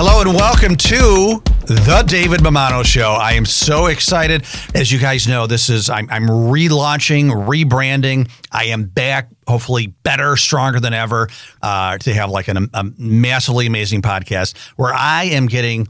Hello and welcome to the David Mammano Show. I am so excited. As you guys know, I'm relaunching, rebranding. I am back, hopefully better, stronger than ever, to have like a massively amazing podcast where I am getting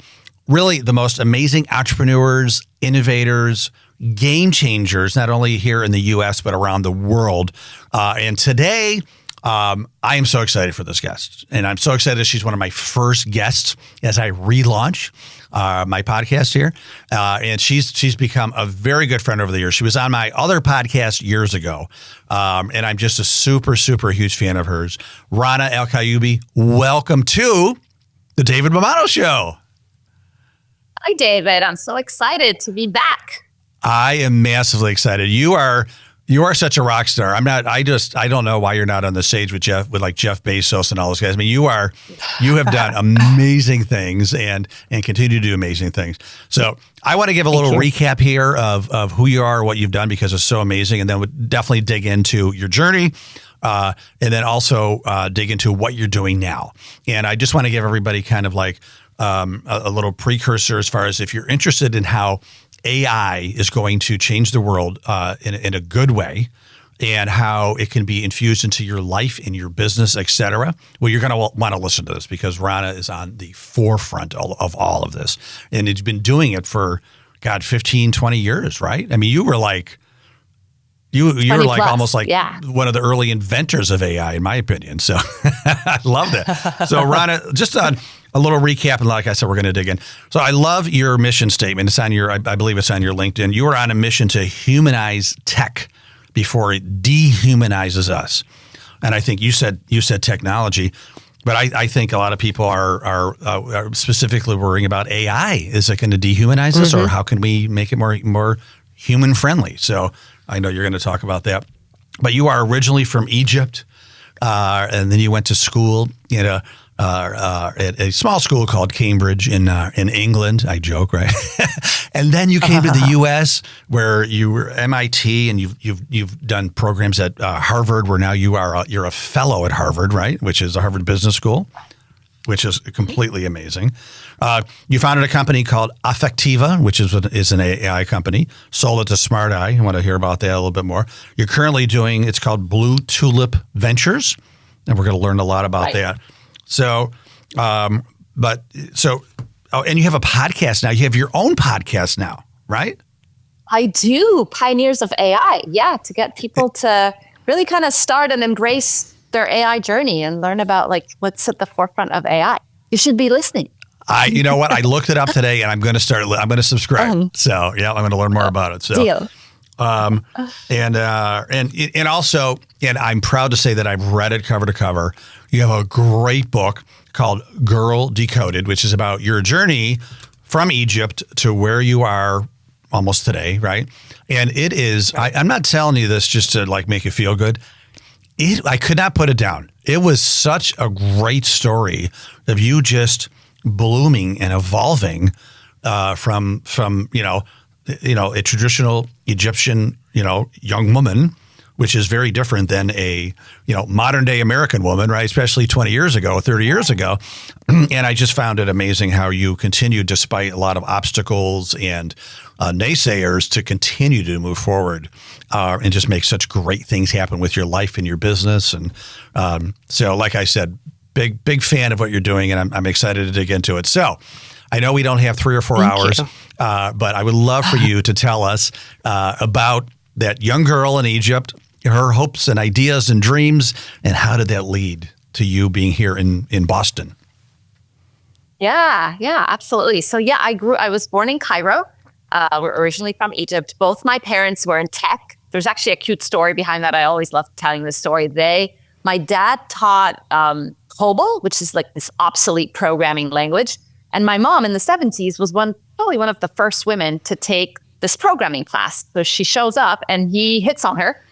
really the most amazing entrepreneurs, innovators, game changers, not only here in the U.S., but around the world. And today, I am so excited for this guest, and I'm so excited she's one of my first guests as I relaunch my podcast here. And she's become a very good friend over the years. She was on my other podcast years ago, and I'm just a super, super huge fan of hers. Rana el Kaliouby, welcome to the David Mammano Show. Hi, David. I'm so excited to be back. I am massively excited. You are such a rock star. I don't know why you're not on the stage with Jeff Bezos and all those guys. I mean, you have done amazing things and continue to do amazing things. So I want to give a little recap here of who you are, what you've done, because it's so amazing. And then we'll definitely dig into your journey. And then also dig into what you're doing now. And I just want to give everybody kind of like a little precursor as far as if you're interested in how AI is going to change the world in a good way, and how it can be infused into your life, in your business, etc. Well, you're going to want to listen to this because Rana is on the forefront of all of this. And it's been doing it for, 15, 20 years, right? I mean, you were like, you were like almost like one of the early inventors of AI, in my opinion. So I loved it. So Rana, just on a little recap, and like I said, we're going to dig in. So I love your mission statement. It's on I believe it's on your LinkedIn. You are on a mission to humanize tech before it dehumanizes us. And I think you said technology, but I think a lot of people are specifically worrying about AI. Is it going to dehumanize us, or how can we make it more human friendly? So I know you're going to talk about that. But you are originally from Egypt, and then you went to school at a small school called Cambridge in England. I joke, right? And then you came to the U.S. where you were MIT, and you've done programs at Harvard, where now you're a fellow at Harvard, right? Which is a Harvard Business School, which is completely amazing. You founded a company called Affectiva, which is an AI company. Sold it to Smart Eye. I want to hear about that a little bit more. You're currently it's called Blue Tulip Ventures, and we're going to learn a lot about that. So, and you have a podcast now. You have your own podcast now, right? I do. Pioneers of AI. Yeah, to get people to really kind of start and embrace their AI journey and learn about like what's at the forefront of AI. You should be listening. You know what? I looked it up today, and I'm going to subscribe. So yeah, I'm going to learn more about it. So, deal. And also, and I'm proud to say that I've read it cover to cover. You have a great book called Girl Decoded, which is about your journey from Egypt to where you are almost today, right? And it is, I'm not telling you this just to like make you feel good. I could not put it down. It was such a great story of you just blooming and evolving from a traditional Egyptian, young woman, which is very different than a, modern day American woman, right? Especially 20 years ago, 30 years ago. And I just found it amazing how you continued, despite a lot of obstacles and naysayers, to continue to move forward and just make such great things happen with your life and your business. And so, like I said, big fan of what you're doing, and I'm excited to dig into it. So I know we don't have 3 or 4 hours, but I would love for you to tell us about that young girl in Egypt, her hopes and ideas and dreams, and how did that lead to you being here in Boston? Yeah, absolutely. So I was born in Cairo. We're originally from Egypt. Both my parents were in tech. There's actually a cute story behind that. I always love telling this story. My dad taught COBOL, which is like this obsolete programming language. And my mom in the 70s was probably one of the first women to take this programming class. So she shows up and he hits on her.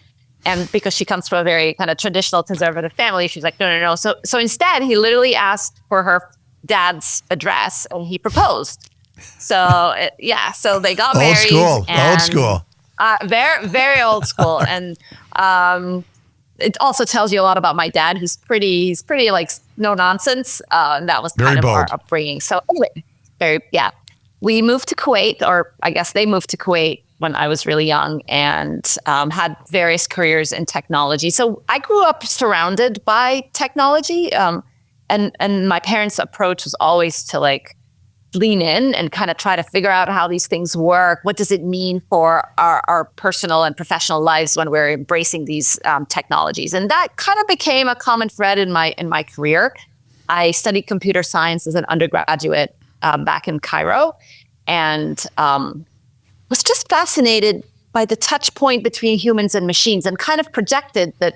And because she comes from a very kind of traditional conservative family, she's like, no. So instead, he literally asked for her dad's address and he proposed. So so they got married. Old school. Very, very old school. And it also tells you a lot about my dad, he's pretty like no nonsense. And that was Very kind of bold. our upbringing. So anyway, we moved to Kuwait, or I guess they moved to Kuwait when I was really young, and had various careers in technology. So I grew up surrounded by technology. And my parents' approach was always to like lean in and kind of try to figure out how these things work. What does it mean for our personal and professional lives when we're embracing these technologies? And that kind of became a common thread in my career. I studied computer science as an undergraduate back in Cairo, and was just fascinated by the touch point between humans and machines, and kind of projected that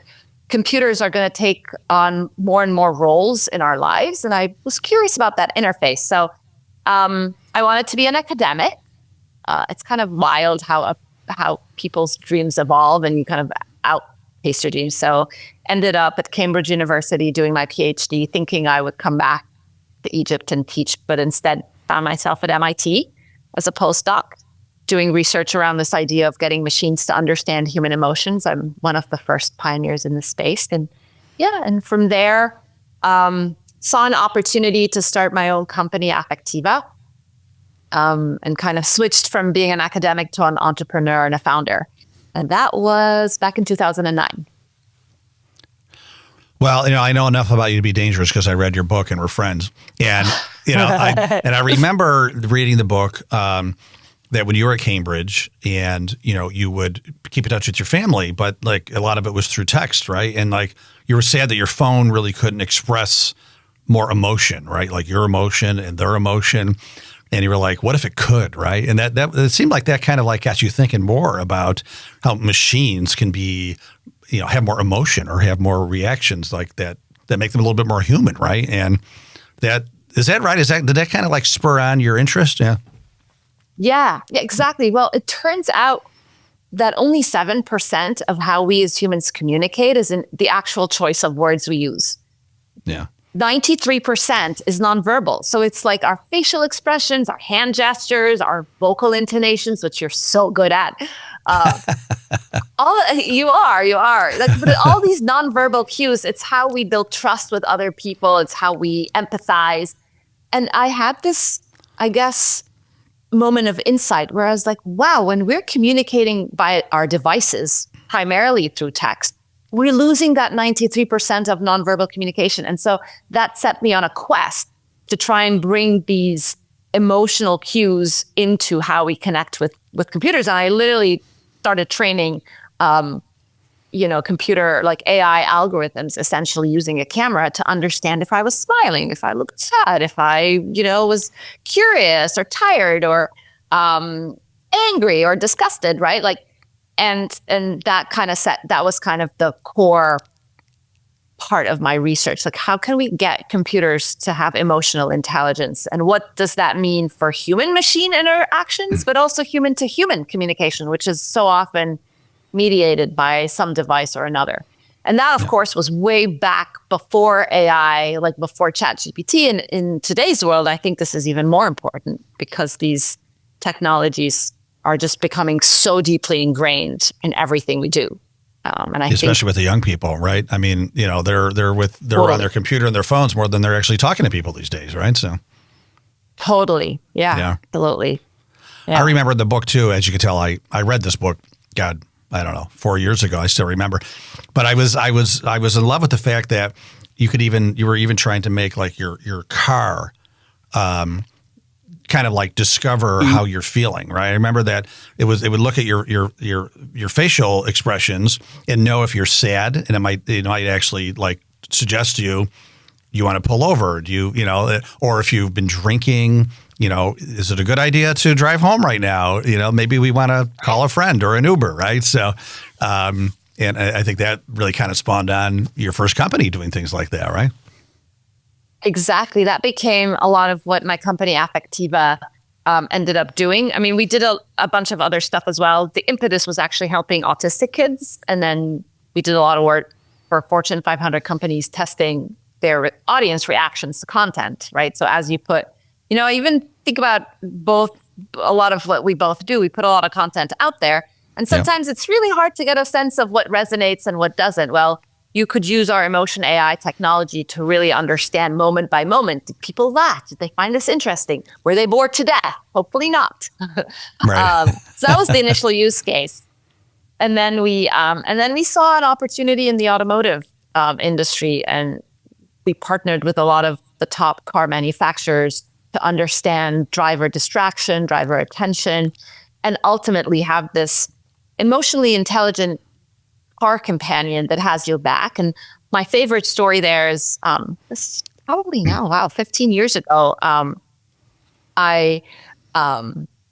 computers are going to take on more and more roles in our lives. And I was curious about that interface. So I wanted to be an academic. It's kind of wild how people's dreams evolve and you kind of outpace your dreams. So ended up at Cambridge University doing my PhD, thinking I would come back to Egypt and teach, but instead found myself at MIT as a postdoc, doing research around this idea of getting machines to understand human emotions. I'm one of the first pioneers in this space. And from there, saw an opportunity to start my own company, Affectiva, and kind of switched from being an academic to an entrepreneur and a founder. And that was back in 2009. Well, I know enough about you to be dangerous because I read your book and we're friends. And, I remember reading the book, that when you were at Cambridge and, you would keep in touch with your family, but like a lot of it was through text, right? And like you were sad that your phone really couldn't express more emotion, right? Like your emotion and their emotion. And you were like, what if it could, right? And that it seemed like that kind of like got you thinking more about how machines can be, have more emotion or have more reactions like that make them a little bit more human, right? And is that right? Did that kind of like spur on your interest? Yeah. Yeah, exactly. Well, it turns out that only 7% of how we as humans communicate is in the actual choice of words we use. Yeah. 93% is nonverbal. So it's like our facial expressions, our hand gestures, our vocal intonations, which you're so good at. You are. But all these nonverbal cues, it's how we build trust with other people. It's how we empathize. And I had this, I guess, moment of insight where I was like, wow, when we're communicating by our devices, primarily through text, we're losing that 93% of nonverbal communication. And so that set me on a quest to try and bring these emotional cues into how we connect with computers. And I literally started training, computer like AI algorithms, essentially using a camera to understand if I was smiling, if I looked sad, if I, was curious or tired or angry or disgusted, right? Like, and that kind of that was kind of the core part of my research. Like, how can we get computers to have emotional intelligence? And what does that mean for human-machine interactions, but also human-to-human communication, which is so often mediated by some device or another. And that, of course, was way back before AI, like before ChatGPT. And in today's world, I think this is even more important because these technologies are just becoming so deeply ingrained in everything we do. And especially with the young people, right? I mean, they're on their computer and their phones more than they're actually talking to people these days, right? So totally, yeah. Absolutely. Yeah. I remember the book too. As you can tell, I read this book. God, I don't know, 4 years ago. I still remember, but I was in love with the fact that you were even trying to make like your car, kind of like discover how you're feeling, right? I remember that it would look at your facial expressions and know if you're sad, and it might actually like suggest to you want to pull over. Do you or if you've been drinking, is it a good idea to drive home right now? Maybe we want to call a friend or an Uber, right? So, and I think that really kind of spawned on your first company doing things like that, right? Exactly. That became a lot of what my company Affectiva ended up doing. I mean, we did a bunch of other stuff as well. The impetus was actually helping autistic kids. And then we did a lot of work for Fortune 500 companies testing their audience reactions to content, right? So as you put, I even think about a lot of what we both do. We put a lot of content out there. And sometimes it's really hard to get a sense of what resonates and what doesn't. Well, you could use our emotion AI technology to really understand moment by moment. Did people laugh? Did they find this interesting? Were they bored to death? Hopefully not. Right. So that was the initial use case. And then we saw an opportunity in the automotive industry, and we partnered with a lot of the top car manufacturers to understand driver distraction, driver attention, and ultimately have this emotionally intelligent car companion that has your back. And my favorite story there is this is probably now, 15 years ago. I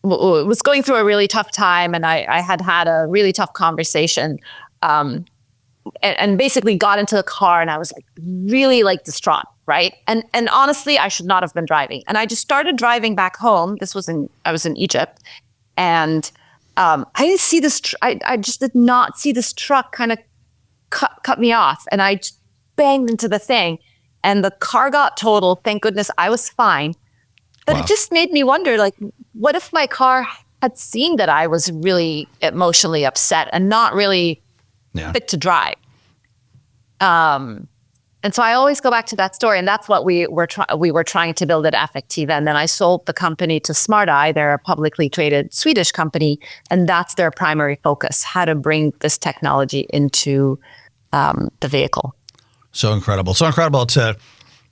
was going through a really tough time, and I had a really tough conversation, and basically got into the car, and I was like really like distraught, right? And honestly, I should not have been driving. And I just started driving back home. I was in Egypt, and I didn't see this. I just did not see this truck kind of cut me off, and I just banged into the thing, and the car got totaled. Thank goodness I was fine. But It just made me wonder, like, what if my car had seen that I was really emotionally upset and not really fit to drive? And so I always go back to that story, and that's what we were trying to build at Affectiva. And then I sold the company to SmartEye. They're a publicly traded Swedish company, and that's their primary focus: how to bring this technology into the vehicle. So incredible to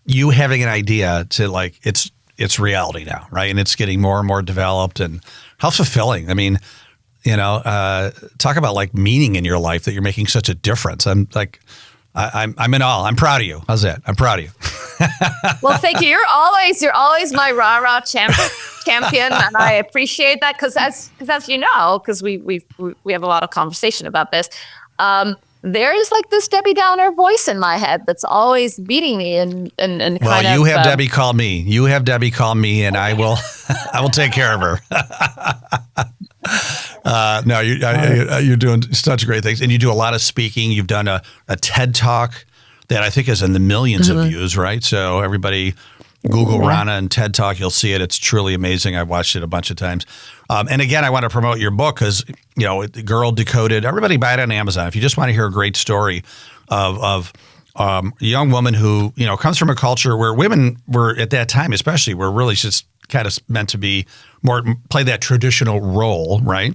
you having an idea to like it's reality now, right? And it's getting more and more developed, and how fulfilling. I mean, talk about like meaning in your life, that you're making such a difference. I'm in awe. I'm proud of you. How's that? I'm proud of you. Well, thank you. You're always my rah-rah champion, and I appreciate that because as you know, because we have a lot of conversation about this. There is like this Debbie Downer voice in my head that's always beating me and well, you have Debbie call me. You have Debbie call me, and I will take care of her. No, you're doing such great things, and you do a lot of speaking. You've done a TED Talk that I think is in the millions of views, right? So everybody Google Rana and TED Talk, you'll see it. It's truly amazing. I've watched it a bunch of times. And again, I want to promote your book because, The Girl Decoded. Everybody buy it on Amazon. If you just want to hear a great story of a young woman who, comes from a culture where women were, at that time especially, were really just kind of meant to be more, play that traditional role, right?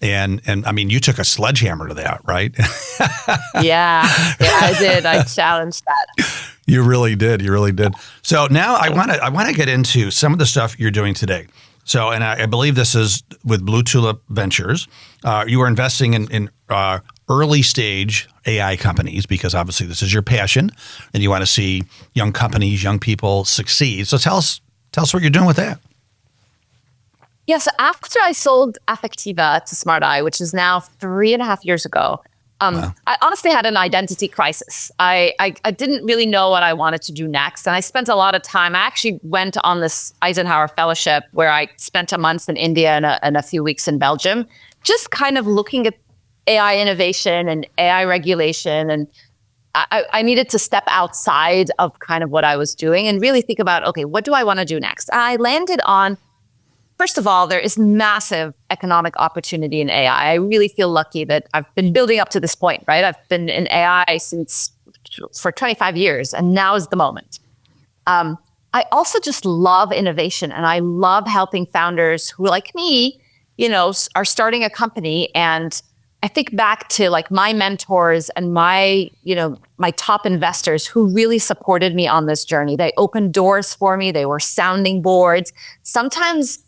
And I mean, you took a sledgehammer to that, right? Yeah, I did. I challenged that. You really did. So now I want to get into some of the stuff you're doing today. So, and I believe this is with Blue Tulip Ventures. You are investing in early stage AI companies because obviously this is your passion, and you want to see young companies, young people succeed. So tell us what you're doing with that. Yeah, so after I sold Affectiva to SmartEye, which is now 3.5 years ago, Wow. I honestly had an identity crisis. I didn't really know what I wanted to do next. And I spent a lot of time. I actually went on this Eisenhower Fellowship where I spent a month in India and a few weeks in Belgium, just kind of looking at AI innovation and AI regulation. And I needed to step outside of kind of what I was doing and really think about, okay, what do I want to do next? I landed on, first of all, there is massive economic opportunity in AI. I really feel lucky that I've been building up to this point, right? I've been in AI for 25 years, and now is the moment. I also just love innovation, and I love helping founders who, like me, are starting a company. And I think back to like my mentors and my top investors who really supported me on this journey. They opened doors for me. They were sounding boards. Sometimes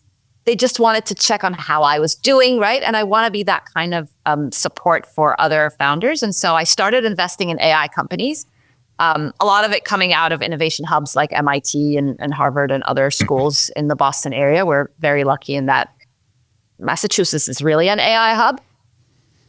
they just wanted to check on how I was doing, right? And I want to be that kind of support for other founders. And so I started investing in AI companies, a lot of it coming out of innovation hubs like MIT and Harvard and other schools in the Boston area. We're very lucky in that Massachusetts is really an AI hub.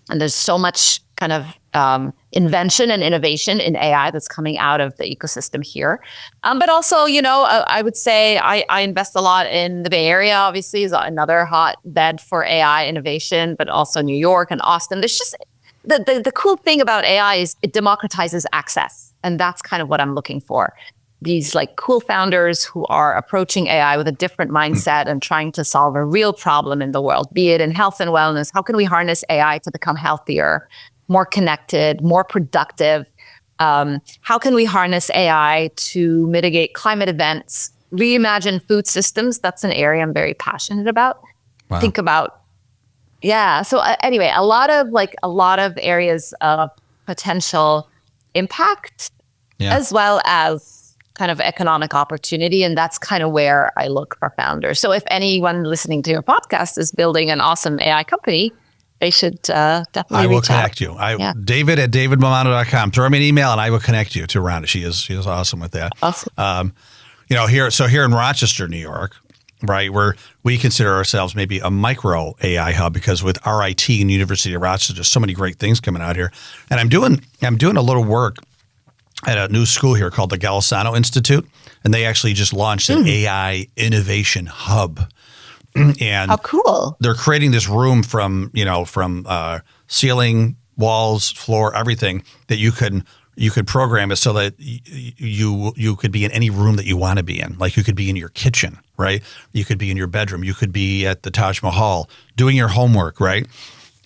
And there's so much kind of invention and innovation in AI that's coming out of the ecosystem here. But also, I would say I invest a lot in the Bay Area, obviously, is another hotbed for AI innovation, but also New York and Austin. There's just the cool thing about AI is it democratizes access. And that's kind of what I'm looking for. These like cool founders who are approaching AI with a different mindset and trying to solve a real problem in the world, be it in health and wellness. How can we harness AI to become healthier, more connected, more productive? How can we harness AI to mitigate climate events, reimagine food systems? That's an area I'm very passionate about. Wow. Think about, yeah. So anyway, a lot of areas of potential impact, as well as kind of economic opportunity. And that's kind of where I look for founders. So if anyone listening to your podcast is building an awesome AI company, they should definitely I will reach out. connect you. David at davidmammano.com. Throw me an email and I will connect you to Rana. She is awesome with that. Awesome. Here in Rochester, New York, right, where we consider ourselves maybe a micro AI hub because with RIT and University of Rochester, there's so many great things coming out here. And I'm doing a little work at a new school here called the Golisano Institute, and they actually just launched an AI innovation hub. And how cool! They're creating this room from ceiling, walls, floor, everything that you could program it so that you could be in any room that you want to be in. Like you could be in your kitchen, right? You could be in your bedroom. You could be at the Taj Mahal doing your homework, right?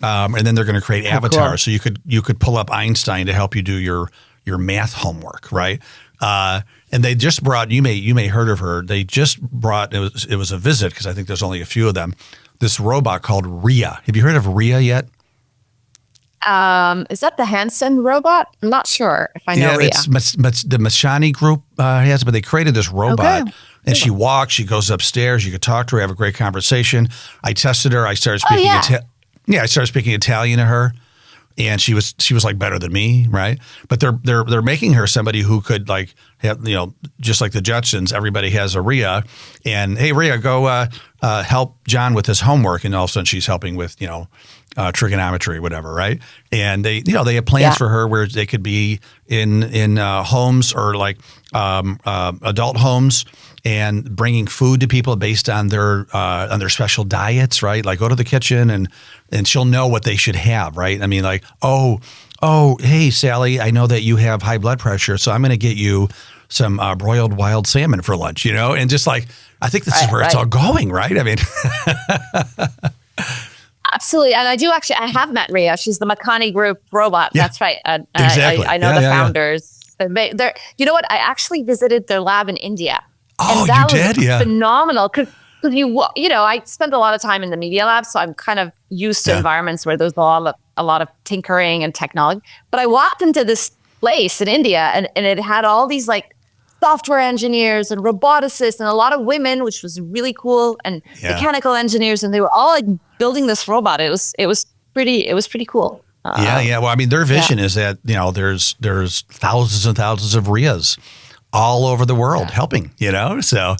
And then they're going to create avatars, so you could pull up Einstein to help you do your math homework, right? And they just brought, you may heard of her. They just brought, it was a visit because I think there's only a few of them. This robot called Rhea. Have you heard of Rhea yet? Is that the Hanson robot? I'm not sure if I know Rhea. It's the Mashani group has, but they created this robot. And she walks, she goes upstairs. You could talk to her, have a great conversation. I tested her. I started speaking I started speaking Italian to her. And she was like better than me, right? But they're making her somebody who could like have, just like the Jetsons, everybody has a Rhea, and hey Rhea, go help John with his homework, and all of a sudden she's helping with trigonometry, whatever, right? And they have plans for her where they could be in homes or like adult homes and bringing food to people based on their special diets, right? Like go to the kitchen and she'll know what they should have, right? I mean, like, oh, hey, Sally, I know that you have high blood pressure, so I'm going to get you some broiled wild salmon for lunch, and just like, I think this is where it's all going, right? I mean, absolutely. And I have met Rhea. She's the Makani Group robot. Yeah. That's right. Exactly. I know the founders. They're, you know what? I actually visited their lab in India. Oh, and that you did? Was yeah. Phenomenal. Because I spend a lot of time in the media lab, so I'm kind of used to environments where there's a lot of tinkering and technology. But I walked into this place in India, and it had all these like software engineers and roboticists and a lot of women, which was really cool, and mechanical engineers, and they were all like building this robot. It was pretty cool. Well, I mean, their vision is that there's thousands and thousands of Rheas all over the world helping. So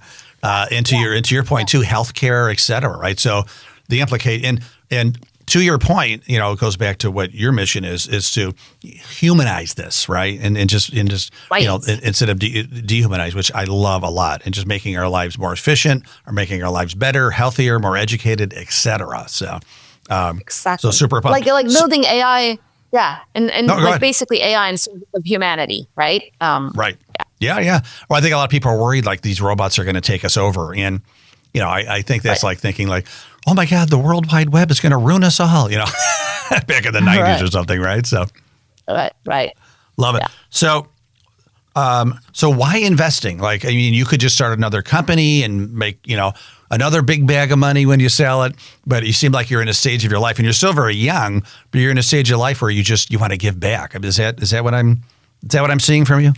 into your point too, healthcare, et cetera, right? So the and to your point, it goes back to what your mission is to humanize this, right? And just instead of dehumanize, which I love a lot, and just making our lives more efficient, or making our lives better, healthier, more educated, et cetera. So exactly. So super like building AI, and basically AI in service of humanity, right? Right. Yeah. Well, I think a lot of people are worried like these robots are going to take us over, and I think that's like thinking like, oh my God, the World Wide Web is going to ruin us all, back in the 90s or something, right? So, right. Love it. Yeah. So why investing? Like, I mean, you could just start another company and make, another big bag of money when you sell it, but you seem like you're in a stage of your life, and you're still very young, but you're in a stage of life where you want to give back. I mean, is that what I'm seeing from you?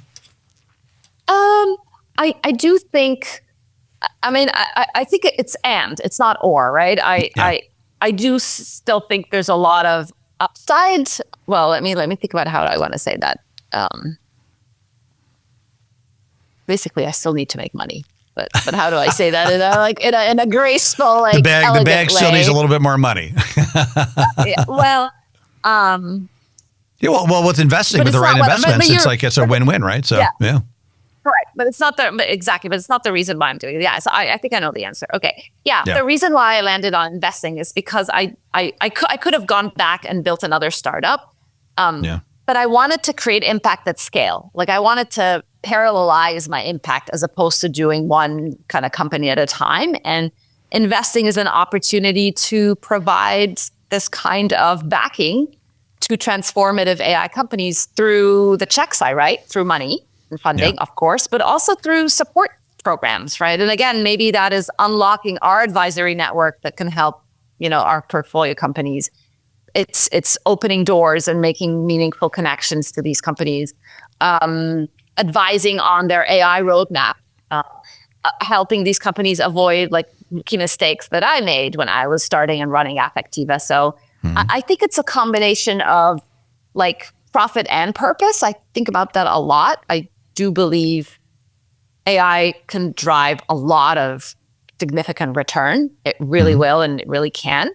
I do think, I think it's not or, right? I do still think there's a lot of upside. Well, let me think about how I want to say that. Basically, I still need to make money, but how do I say that in a graceful, like, the bag still needs a little bit more money. Well, with investing, with the right investments, it's a win-win, right? So yeah. Correct, but it's not but it's not the reason why I'm doing it. Yeah, so I think I know the answer. Okay, the reason why I landed on investing is because I could have gone back and built another startup, but I wanted to create impact at scale. Like I wanted to parallelize my impact as opposed to doing one kind of company at a time. And investing is an opportunity to provide this kind of backing to transformative AI companies through the check side, right? Through money and funding, of course, but also through support programs, right? And again, maybe that is unlocking our advisory network that can help, our portfolio companies. It's opening doors and making meaningful connections to these companies, advising on their AI roadmap, helping these companies avoid like key mistakes that I made when I was starting and running Affectiva. So I think it's a combination of like profit and purpose. I think about that a lot. I do believe AI can drive a lot of significant return. It really will, and it really can.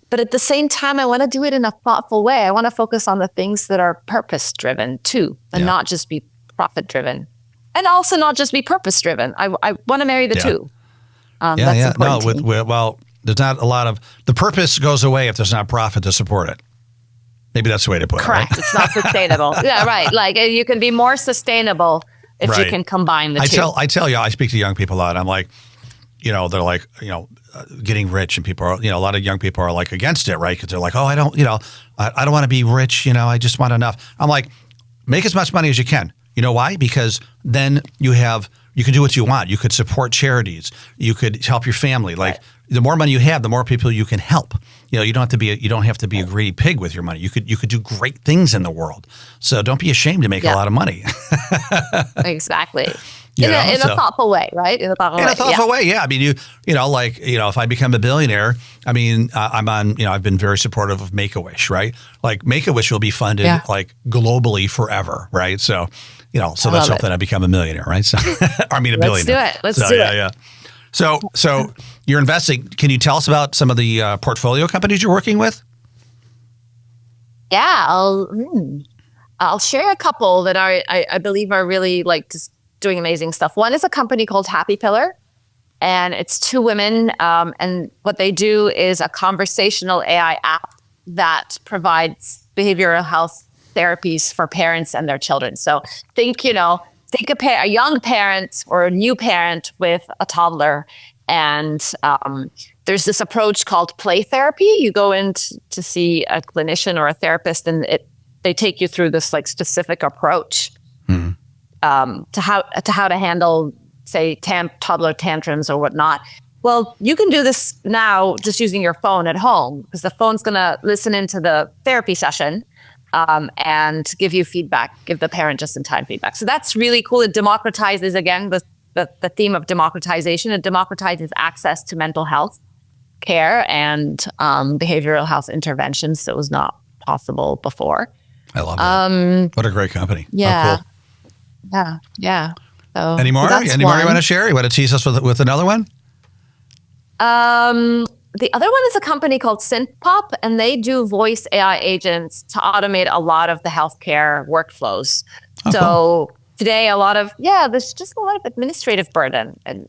But at the same time, I want to do it in a thoughtful way. I want to focus on the things that are purpose-driven too, and not just be profit-driven. And also not just be purpose-driven. I want to marry the two. That's important to me. Well, there's not a lot of, the purpose goes away if there's not profit to support it. Maybe that's the way to put it. Correct. Right? It's not sustainable. Yeah, right. Like you can be more sustainable if you can combine the two. I tell you, I speak to young people a lot. I'm like, they're like, getting rich, and people are, a lot of young people are like against it, right? Because they're like, oh, I don't want to be rich. I just want enough. I'm like, make as much money as you can. You know why? Because then you can do what you want. You could support charities. You could help your family. Like the more money you have, the more people you can help. You don't have to be a greedy pig with your money. You could do great things in the world. So don't be ashamed to make a lot of money. Exactly. In a thoughtful way, right? In a thoughtful way, yeah. I mean, if I become a billionaire, I mean, I'm on, I've been very supportive of Make-A-Wish, right? Like Make-A-Wish will be funded like globally forever, right? So, so let's hope that I become a millionaire, right? So, I mean, a billionaire. Let's do it. Yeah. So you're investing. Can you tell us about some of the portfolio companies you're working with? Yeah, I'll share a couple that I believe are really like just doing amazing stuff. One is a company called Happy Pillar, and it's two women. And what they do is a conversational AI app that provides behavioral health therapies for parents and their children. So think a young parent or a new parent with a toddler, and there's this approach called play therapy. You go in to see a clinician or a therapist, and they take you through this like specific approach to how to handle, say, toddler tantrums or whatnot. Well, you can do this now just using your phone at home, because the phone's going to listen into the therapy session and give you feedback, give the parent just-in-time feedback. So that's really cool. It democratizes, again, the theme of democratization. It democratizes access to mental health care and behavioral health interventions that was not possible before. I love that. What a great company. Yeah. Oh, cool. Yeah. So, Any more? Any more you want to share? You want to tease us with another one? The other one is a company called SynthPop, and they do voice AI agents to automate a lot of the healthcare workflows. So today, there's just a lot of administrative burden. And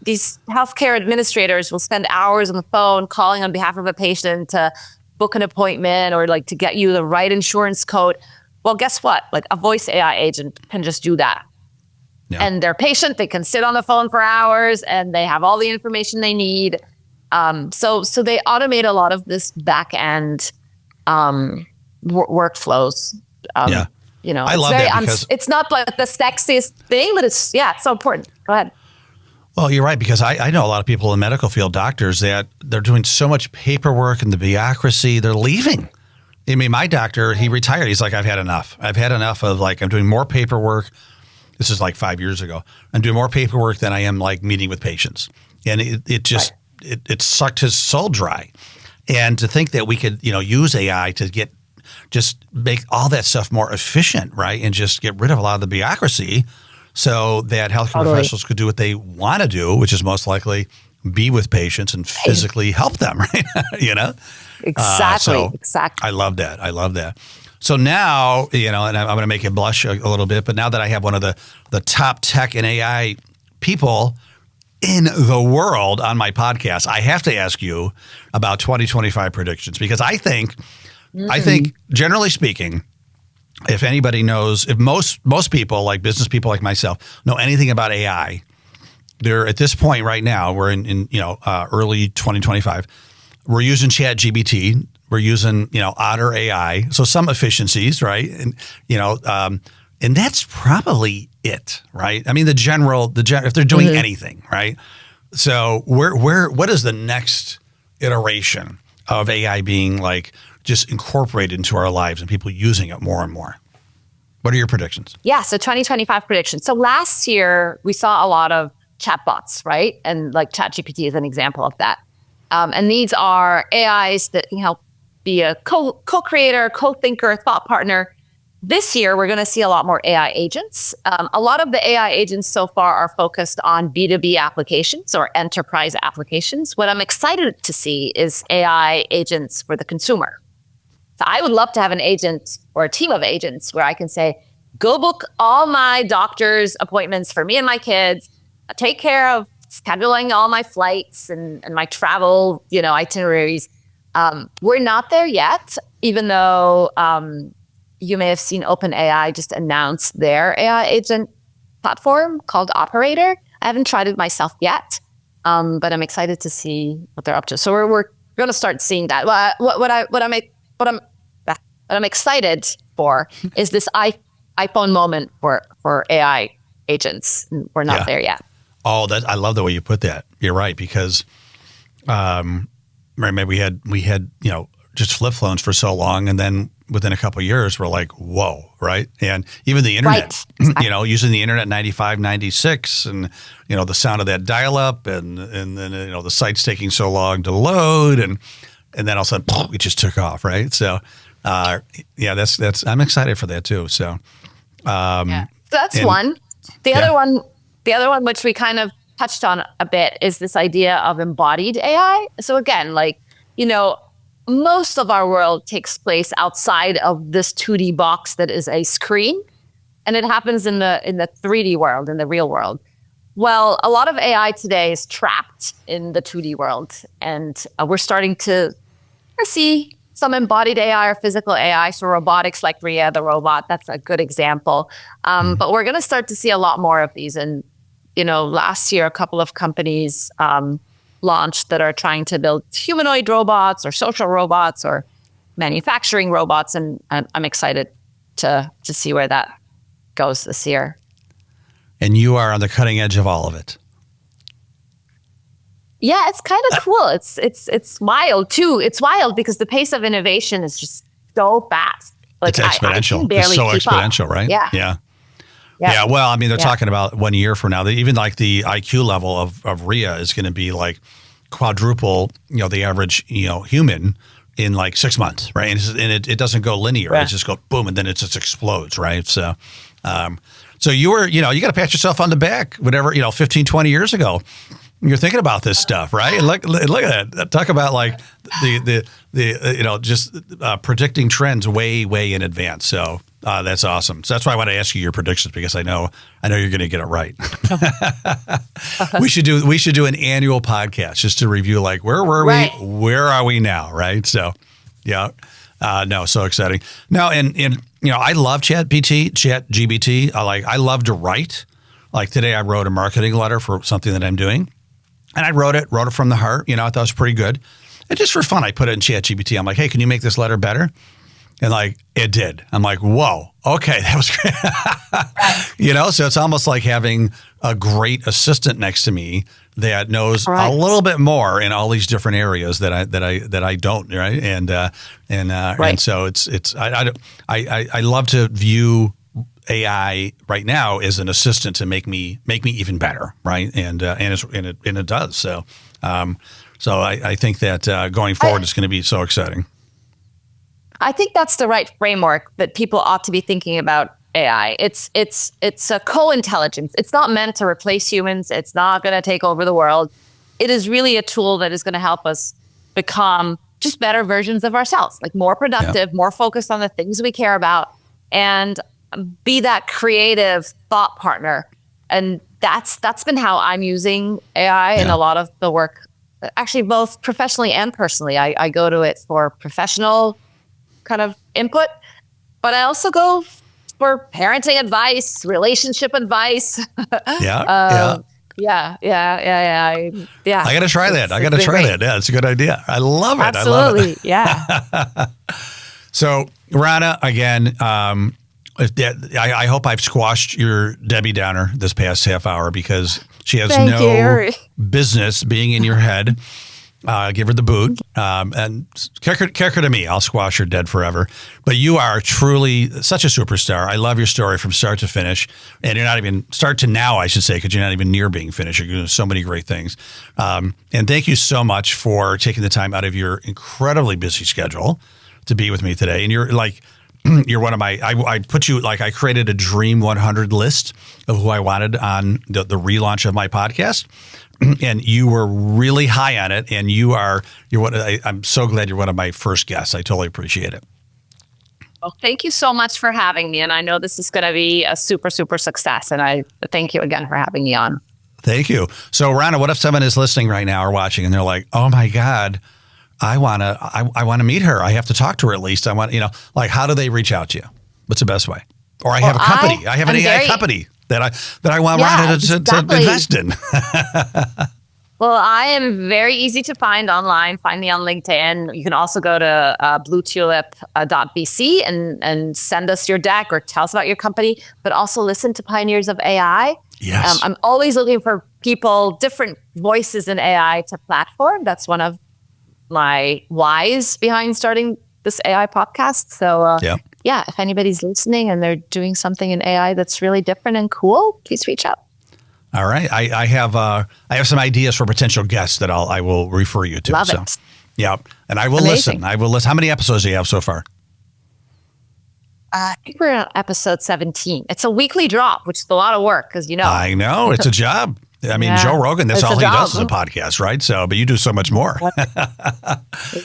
these healthcare administrators will spend hours on the phone calling on behalf of a patient to book an appointment or like to get you the right insurance code. Well, guess what? Like a voice AI agent can just do that. Yeah. And they're patient. They can sit on the phone for hours and they have all the information they need. So they automate a lot of this back end workflows. I love that because it's not like the sexiest thing, but it's so important. Go ahead. Well, you're right, because I know a lot of people in the medical field, doctors, that they're doing so much paperwork and the bureaucracy, they're leaving. I mean, my doctor, he retired. He's like, I've had enough. I've had enough of I'm doing more paperwork. This is like 5 years ago. I'm doing more paperwork than I am like meeting with patients. And it just, it sucked his soul dry. And to think that we could, use AI to just make all that stuff more efficient, right? And just get rid of a lot of the bureaucracy so that healthcare professionals could do what they want to do, which is most likely be with patients and physically help them, right? Exactly. I love that. So now, and I'm going to make it blush a little bit, but now that I have one of the top tech and AI people in the world on my podcast, I have to ask you about 2025 predictions, because I think generally speaking, if anybody knows, if most people, like business people like myself, know anything about AI, they're at this point right now, we're in early 2025. We're using ChatGPT We're using, Otter AI. So some efficiencies, right? And, and that's probably it, right? I mean, if they're doing anything, right? So what is the next iteration of AI being like just incorporated into our lives and people using it more and more? What are your predictions? Yeah, so 2025 predictions. So last year we saw a lot of chatbots, right? And like ChatGPT is an example of that. And these are AIs that can help be a co-creator, co-thinker, thought partner. This year, we're going to see a lot more AI agents. A lot of the AI agents so far are focused on B2B applications or enterprise applications. What I'm excited to see is AI agents for the consumer. So I would love to have an agent or a team of agents where I can say, go book all my doctor's appointments for me and my kids, take care of scheduling all my flights and my travel, itineraries. We're not there yet, even though you may have seen OpenAI just announce their AI agent platform called Operator. I haven't tried it myself yet, but I'm excited to see what they're up to. So we're going to start seeing that. What I'm excited for is this iPhone moment for AI agents. We're not there yet. Oh, I love the way you put that. You're right, because maybe we had just flip phones for so long, and then within a couple of years we're like, whoa, right? And even the internet, using the internet 95, 96, and the sound of that dial up, and then the site's taking so long to load, and then all of a sudden it just took off, right? So that's I'm excited for that too. So so that's one. The other one, which we kind of touched on a bit, is this idea of embodied AI. So again, most of our world takes place outside of this 2D box that is a screen, and it happens in the 3D world, in the real world. Well, a lot of AI today is trapped in the 2D world, and we're starting to see some embodied AI or physical AI, so robotics like Rhea, the robot, that's a good example. But we're going to start to see a lot more of these. And, last year, a couple of companies launched that are trying to build humanoid robots or social robots or manufacturing robots. And I'm excited to see where that goes this year. And you are on the cutting edge of all of it. Yeah, it's kind of cool. It's wild too. It's wild because the pace of innovation is just so fast. It's exponential. It's so exponential, right? Yeah. Yeah. Well, I mean, they're talking about 1 year from now, even like the IQ level of Rhea is going to be like quadruple, the average, human in like 6 months, right? And it doesn't go linear. It just goes boom, and then it just explodes, right? So, you were, you got to pat yourself on the back, whatever, 15, 20 years ago. You're thinking about this stuff, right? And look at that. Talk about like the predicting trends way in advance. So that's awesome. So that's why I want to ask you your predictions, because I know you're going to get it right. we should do an annual podcast just to review like where were we, where are we now, right? So so exciting. No, and I love ChatGPT. I love to write. Like today, I wrote a marketing letter for something that I'm doing. And I wrote it from the heart. I thought it was pretty good. And just for fun, I put it in ChatGPT. I'm like, hey, can you make this letter better? And like, it did. I'm like, whoa, okay, that was great. So it's almost like having a great assistant next to me that knows a little bit more in all these different areas that I don't, right? And so I love to view AI right now is an assistant to make me even better, right? And it does. So I think that going forward it's going to be so exciting. I think that's the right framework that people ought to be thinking about AI. It's a co-intelligence. It's not meant to replace humans. It's not going to take over the world. It is really a tool that is going to help us become just better versions of ourselves, like more productive, more focused on the things we care about, and be that creative thought partner. And that's been how I'm using AI in a lot of the work, actually both professionally and personally. I go to it for professional kind of input, but I also go for parenting advice, relationship advice, Yeah. I got to try that. I got to try that. Yeah, it's a good idea. I love it. Absolutely. I love it. Yeah. So, Rana, again, I hope I've squashed your Debbie Downer this past half hour because she has no business being in your head. Give her the boot and kick her to me. I'll squash her dead forever. But you are truly such a superstar. I love your story from start to finish. And you're not even start to now, I should say, because you're not even near being finished. You're doing so many great things. And thank you so much for taking the time out of your incredibly busy schedule to be with me today. And you're like, you're one of my, I put you like, I created a Dream 100 list of who I wanted on the relaunch of my podcast. And you were really high on it. And I'm so glad you're one of my first guests. I totally appreciate it. Well, thank you so much for having me. And I know this is going to be a super, super success. And I thank you again for having me on. Thank you. So, Rana, what if someone is listening right now or watching and they're like, oh my God, I want to meet her. I have to talk to her at least. I want, like, how do they reach out to you? What's the best way? Or I have a company. I have an AI company that I want Rana to invest in. Well, I am very easy to find online. Find me on LinkedIn. You can also go to bluetulip.vc and send us your deck or tell us about your company, but also listen to Pioneers of AI. Yes. I'm always looking for people, different voices in AI to platform. That's one of my whys behind starting this AI podcast. So yeah, if anybody's listening and they're doing something in AI that's really different and cool, please reach out. All right. I have some ideas for potential guests that I will refer you to. Love it. Yeah. And I will listen. I will listen. How many episodes do you have so far? I think we're on episode 17. It's a weekly drop, which is a lot of work because, I know. It's a job. I mean, Joe Rogan, that's all he does is a podcast, right? So, but you do so much more. But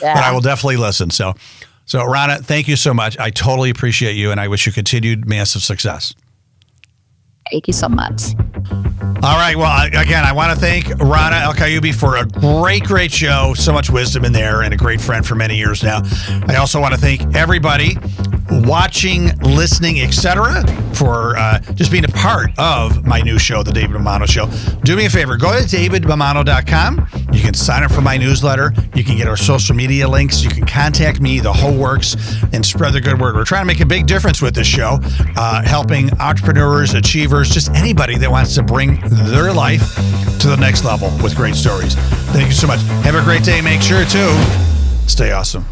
I will definitely listen. So Rana, thank you so much. I totally appreciate you, and I wish you continued massive success. Thank you so much. All right. Well, again, I want to thank Rana el Kaliouby for a great show. So much wisdom in there and a great friend for many years now. I also want to thank everybody watching, listening, etc. for just being a part of my new show, The David Mammano Show. Do me a favor. Go to davidmammano.com. You can sign up for my newsletter. You can get our social media links. You can contact me, the whole works, and spread the good word. We're trying to make a big difference with this show, helping entrepreneurs, achievers, just anybody that wants to bring their life to the next level with great stories. Thank you so much. Have a great day. Make sure to stay awesome.